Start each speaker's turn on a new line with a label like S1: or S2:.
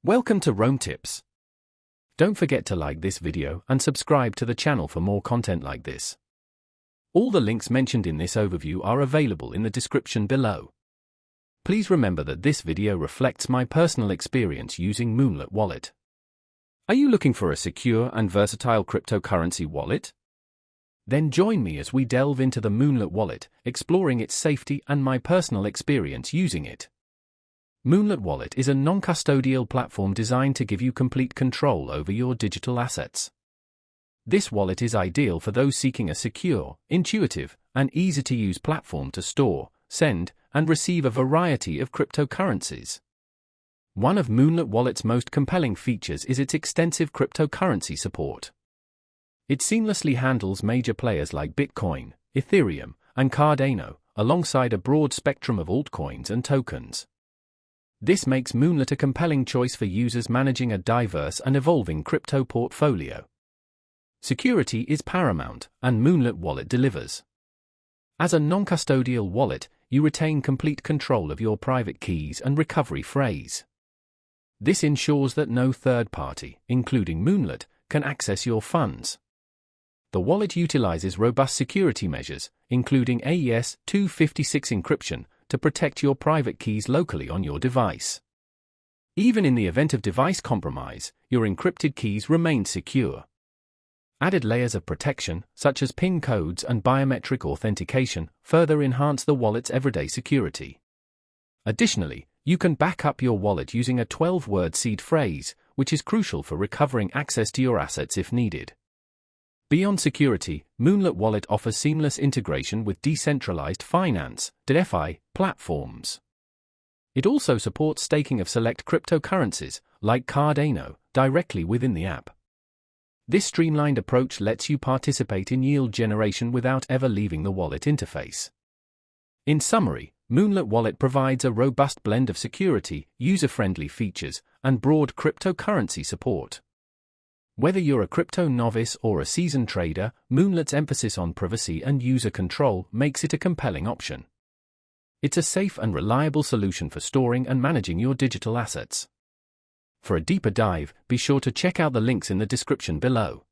S1: Welcome to Rome Tips. Don't forget to like this video and subscribe to the channel for more content like this. All the links mentioned in this overview are available in the description below. Please remember that this video reflects my personal experience using Moonlet wallet. Are you looking for a secure and versatile cryptocurrency wallet? Then join me as we delve into the Moonlet wallet, exploring its safety and my personal experience using it. Moonlet Wallet is a non-custodial platform designed to give you complete control over your digital assets. This wallet is ideal for those seeking a secure, intuitive, and easy-to-use platform to store, send, and receive a variety of cryptocurrencies. One of Moonlet Wallet's most compelling features is its extensive cryptocurrency support. It seamlessly handles major players like Bitcoin, Ethereum, and Cardano, alongside a broad spectrum of altcoins and tokens. This makes Moonlet a compelling choice for users managing a diverse and evolving crypto portfolio. Security is paramount, and Moonlet Wallet delivers. As a non-custodial wallet, you retain complete control of your private keys and recovery phrase. This ensures that no third party, including Moonlet, can access your funds. The wallet utilizes robust security measures, including AES 256 encryption, to protect your private keys locally on your device. Even in the event of device compromise, your encrypted keys remain secure. Added layers of protection, such as PIN codes and biometric authentication, further enhance the wallet's everyday security. Additionally, you can back up your wallet using a 12-word seed phrase, which is crucial for recovering access to your assets if needed. Beyond security, Moonlet Wallet offers seamless integration with decentralized finance (DeFi) platforms. It also supports staking of select cryptocurrencies, like Cardano, directly within the app. This streamlined approach lets you participate in yield generation without ever leaving the wallet interface. In summary, Moonlet Wallet provides a robust blend of security, user-friendly features, and broad cryptocurrency support. Whether you're a crypto novice or a seasoned trader, Moonlet's emphasis on privacy and user control makes it a compelling option. It's a safe and reliable solution for storing and managing your digital assets. For a deeper dive, be sure to check out the links in the description below.